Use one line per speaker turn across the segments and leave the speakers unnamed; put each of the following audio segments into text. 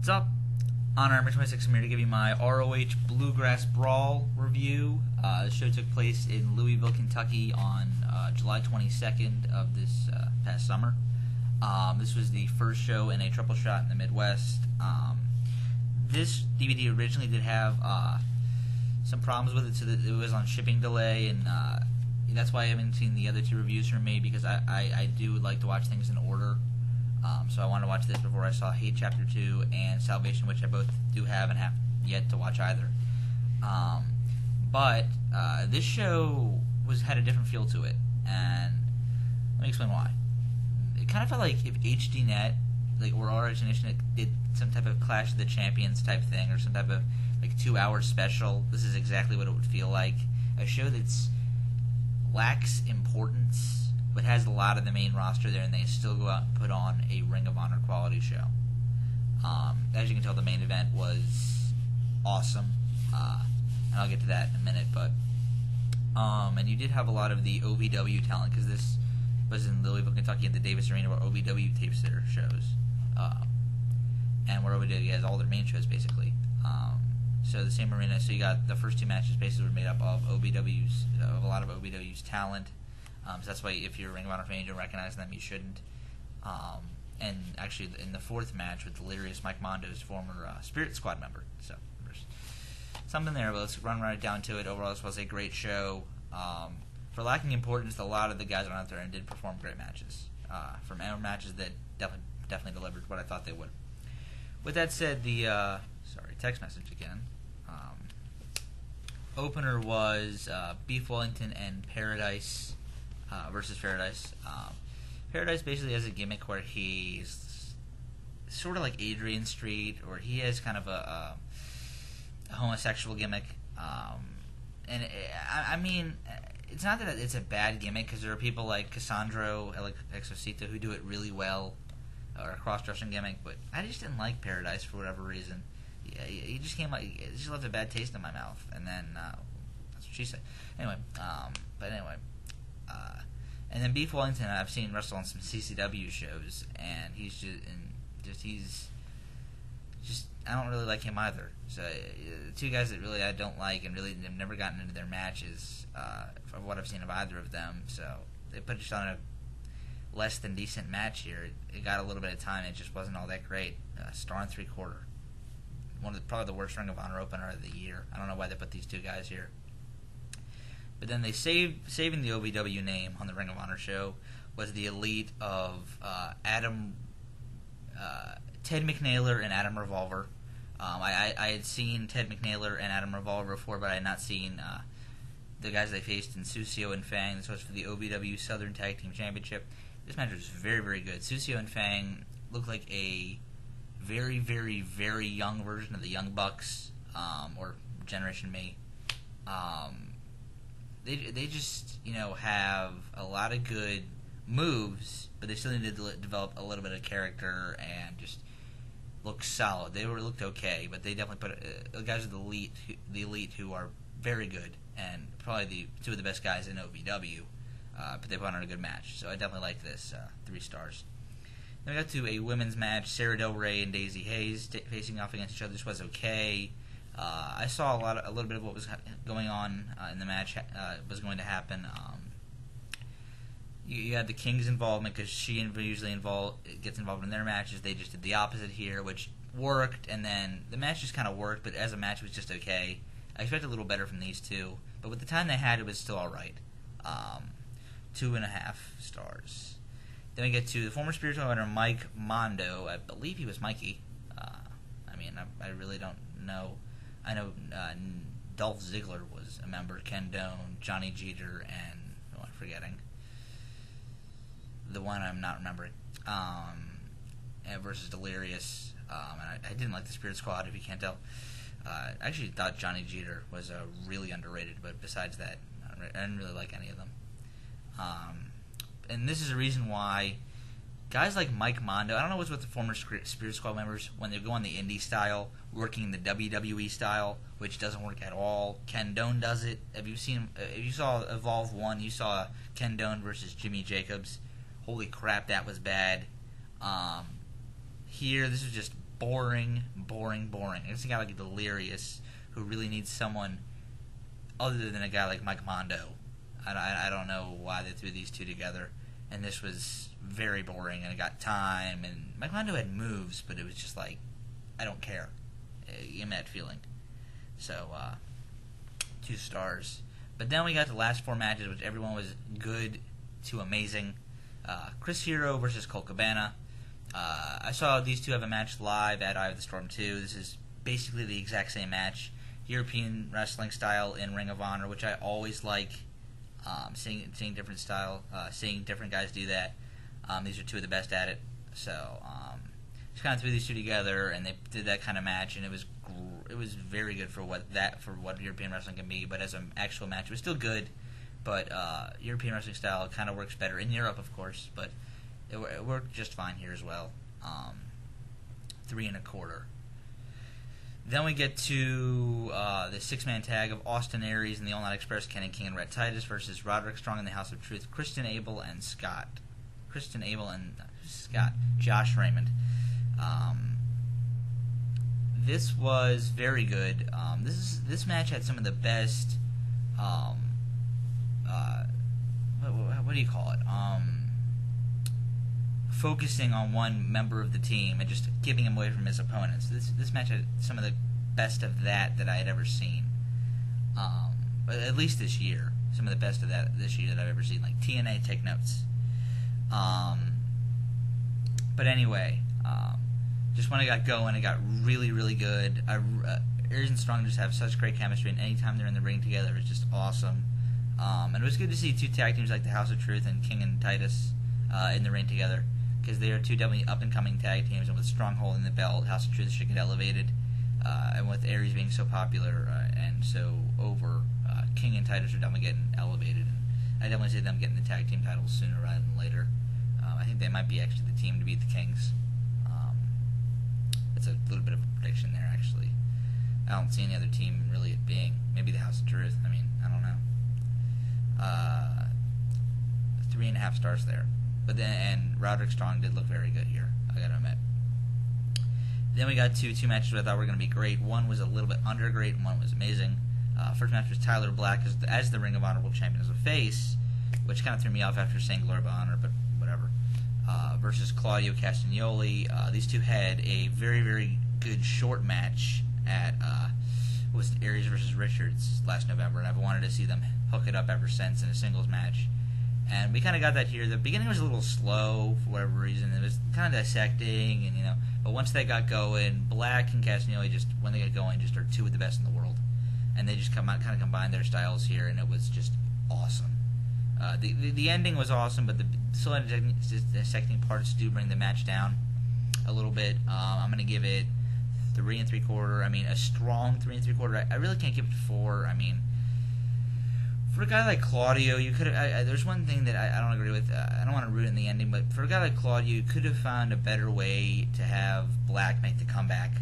What's up? On Armor 26, I'm here to give you my ROH Bluegrass Brawl review. The show took place in Louisville, Kentucky on July 22nd of this past summer. This was the first show in a triple shot in the Midwest. This DVD originally did have some problems with it, so that it was on shipping delay, and that's why I haven't seen the other two reviews from me, because I do like to watch things in order. So I wanted to watch this before I saw Hate Chapter 2 and Salvation, which I both do have and have yet to watch either. But this show had a different feel to it, and let me explain why. It kind of felt like if HDNet, or ROH Nation, did some type of Clash of the Champions type thing, or some type of 2-hour special. This is exactly what it would feel like. A show that's lacks importance, but has a lot of the main roster there, and they still go out and put on a Ring of Honor quality show. As you can tell, the main event was awesome, and I'll get to that in a minute. But and you did have a lot of the OVW talent, because this was in Louisville, Kentucky, at the Davis Arena, where OVW tapes their shows, and where OVW has all their main shows basically. So the same arena. So you got the first two matches basically were made up of a lot of OVW's talent. So that's why if you're a Ring of Honor fan, you don't recognize them, you shouldn't. And actually, in the fourth match with Delirious, Mike Mondo's former Spirit Squad member. So there's something there, but let's run right down to it. Overall, this was a great show. For lacking importance, a lot of the guys went out there and did perform great matches. From matches that definitely delivered what I thought they would. With that said, the text message again. Opener was Beef Wellington and Paredyse versus Paredyse. Paredyse basically has a gimmick where he's sort of like Adrian Street, or he has kind of a homosexual gimmick. And I mean, it's not that it's a bad gimmick, because there are people like Cassandro Exorcito who do it really well, or a cross-dressing gimmick, but I just didn't like Paredyse for whatever reason. Yeah, he just it just left a bad taste in my mouth, and then that's what she said. Anyway, and then Beef Wellington, I've seen wrestle on some CCW shows, and he's just I don't really like him either. So two guys that really I don't like, and really have never gotten into their matches from what I've seen of either of them. So they put just on a less than decent match here. It got a little bit of time. It just wasn't all that great. Star and 3/4. Probably the worst Ring of Honor opener of the year. I don't know why they put these two guys here. But then they saving the OVW name on the Ring of Honor show was the Elite of Ted McNaylor and Adam Revolver. I had seen Ted McNaylor and Adam Revolver before, but I had not seen the guys they faced in Sucio and Fang. This was for the OVW Southern Tag Team Championship. This match was very, very good. Sucio and Fang looked like a very, very, very young version of the Young Bucks, or Generation Me. They just, have a lot of good moves, but they still need to develop a little bit of character and just look solid. They looked okay, but they definitely put the guys of the elite who are very good, and probably the two of the best guys in OVW, but they put on a good match. So I definitely like this 3 stars. Then we got to a women's match, Sara Del Rey and Daizee Haze facing off against each other. This was okay. I saw a little bit of what was going on in the match was going to happen. You had the King's involvement, because she usually gets involved in their matches. They just did the opposite here, which worked, and then the match just kind of worked, but as a match it was just okay. I expected a little better from these two, but with the time they had, it was still alright. 2.5 stars. Then we get to the former spiritual owner, Mike Mondo. I believe he was Mikey. I really don't know. I know Dolph Ziggler was a member, Ken Doane, Johnny Jeter, and who am I forgetting? The one I'm not remembering. Versus Delirious. And I didn't like the Spirit Squad, if you can't tell. I actually thought Johnny Jeter was really underrated, but besides that, I didn't really like any of them. And this is a reason why guys like Mike Mondo, I don't know what's with the former Spirit Squad members, when they go on the indie style, working the WWE style, which doesn't work at all. Ken Doane does it. If you saw Evolve 1, you saw Ken Doane versus Jimmy Jacobs. Holy crap, that was bad. Here, this was just boring. It's a guy like Delirious who really needs someone other than a guy like Mike Mondo. I don't know why they threw these two together, and this was very boring, and it got time, and Mike Mondo had moves, but it was just like, I don't care. You get that feeling. So, 2 stars. But then we got the last 4 matches, which everyone was good to amazing. Chris Hero versus Colt Cabana. I saw these two have a match live at Eye of the Storm 2. This is basically the exact same match. European wrestling style in Ring of Honor, which I always like. Seeing different style, seeing different guys do that. These are two of the best at it. So just kind of threw these two together, and they did that kind of match, and it was very good for what European wrestling can be. But as an actual match, it was still good. But European wrestling style kind of works better in Europe, of course, but it worked just fine here as well. 3 1/4. Then we get to the 6-man tag of Austin Aries and the All Night Express, Kenny King and Rhett Titus versus Roderick Strong and the House of Truth, Christian Abel and Scott. Josh Raymond. This was very good. This match had some of the best. What do you call it? Focusing on one member of the team and just giving him away from his opponents. This match had some of the best of that I had ever seen. At least this year. Some of the best of that this year that I've ever seen. Like TNA, take notes. But anyway, just when it got going, it got really, really good. Aries and Strong just have such great chemistry, and anytime they're in the ring together, it's just awesome. And it was good to see 2 tag teams like the House of Truth and King and Titus in the ring together, because they are 2 definitely up-and-coming tag teams, and with Strong holding the belt, House of Truth should get elevated, and with Aries being so popular and so over, King and Titus are definitely getting elevated, and I definitely see them getting the tag team titles sooner rather than later. I think they might be actually the team to beat the Kings. It's a little bit of a prediction there, actually. I don't see any other team really it being. Maybe the House of Truth. I mean, I don't know. 3.5 stars there. But then, and Roderick Strong did look very good here, I gotta admit. Then we got two matches that I thought were going to be great. One was a little bit under great, and one was amazing. First match was Tyler Black as the Ring of Honor World Champion as a face, which kind of threw me off after saying Glory of Honor, but whatever. Versus Claudio Castagnoli. These two had a very, very good short match at was Aries versus Richards last November, and I've wanted to see them hook it up ever since in a singles match. And we kind of got that here. The beginning was a little slow for whatever reason. It was kind of dissecting, and but once they got going, Black and Castagnoli just when they get going just are 2 of the best in the world, and they just kind of combined their styles here, and it was just awesome. The ending was awesome, but the slow dissecting parts do bring the match down a little bit. I'm going to give it 3 3/4. I mean, a strong 3 3/4. I really can't give it 4. I mean, for a guy like Claudio, you could have. There's one thing that I don't agree with. I don't want to ruin the ending, but for a guy like Claudio, you could have found a better way to have Black make the comeback.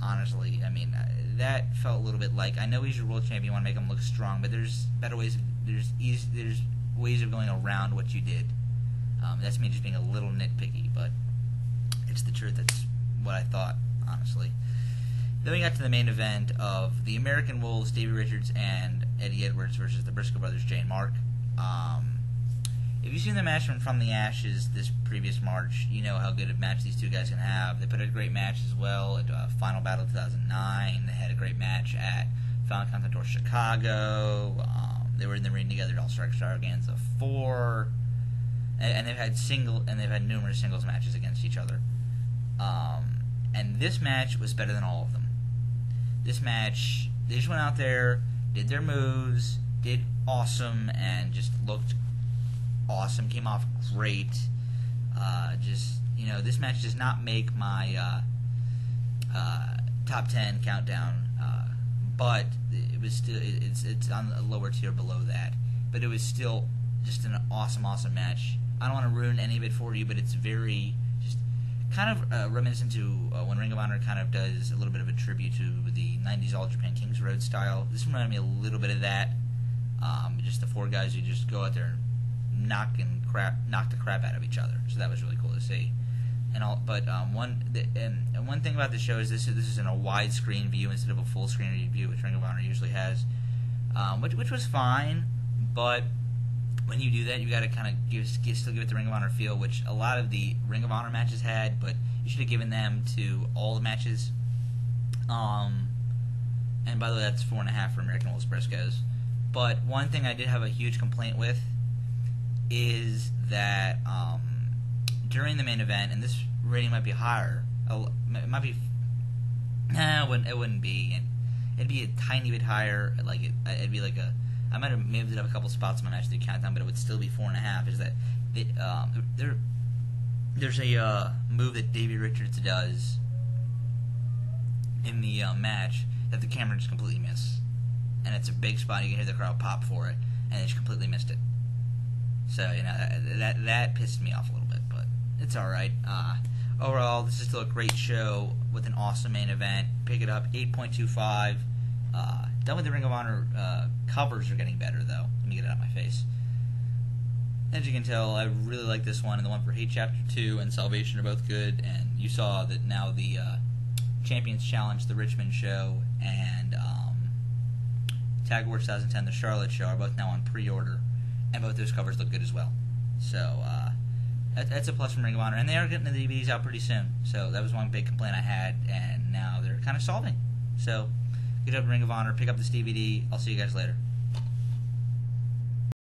Honestly, I mean, that felt a little bit like, I know he's your world champion, you want to make him look strong, but there's better ways. There's ways of going around what you did. That's me just being a little nitpicky, but it's the truth. That's what I thought, honestly. Then we got to the main event of the American Wolves, Davey Richards and Eddie Edwards versus the Briscoe brothers, Jay and Mark. If you've seen the match from the Ashes this previous March, you know how good a match these two guys can have. They put a great match as well at Final Battle 2009. They had a great match at Final Contador Chicago. They were in the ring together at All Star Extravaganza 4. And they've had numerous singles matches against each other. And this match was better than all of them. This match, they just went out there, did their moves, did awesome, and just looked awesome, came off great. This match does not make my top 10 countdown, but it was still, it's on a lower tier below that. But it was still just an awesome match. I don't want to ruin any of it for you, but it's very kind of reminiscent to when Ring of Honor kind of does a little bit of a tribute to the 90s All Japan Kings Road style. This reminded me a little bit of that. Just the 4 guys who just go out there and knock the crap out of each other. So that was really cool to see. and all. But and one thing about the show is this is in a widescreen view instead of a full screen view, which Ring of Honor usually has, which was fine. But when you do that, you got to kind of still give it the Ring of Honor feel, which a lot of the Ring of Honor matches had. But you should have given them to all the matches. And by the way, that's 4.5 for American Wolves Briscoes. But one thing I did have a huge complaint with is that during the main event, and this rating might be higher, it might be, it wouldn't be. It'd be a tiny bit higher. Like it'd be like I might have moved it up a couple spots in my match to the countdown, but it would still be 4.5. Is that there's a move that Davey Richards does in the match that the camera just completely missed, and it's a big spot. You can hear the crowd pop for it, and they just completely missed it. So that pissed me off a little bit, but it's all right. Overall, this is still a great show with an awesome main event. Pick it up, 8.25. Done with the Ring of Honor covers are getting better though. Let me get it out of my face. As you can tell, I really like this one, and the one for Hate Chapter 2 and Salvation are both good. And you saw that now the Champions Challenge, the Richmond show, and Tag War 2010, the Charlotte show, are both now on pre-order, and both those covers look good as well. So that's a plus from Ring of Honor, and they are getting the DVDs out pretty soon. So that was one big complaint I had, and now they're kind of solving. So good job, Ring of Honor. Pick up this DVD. I'll see you guys later.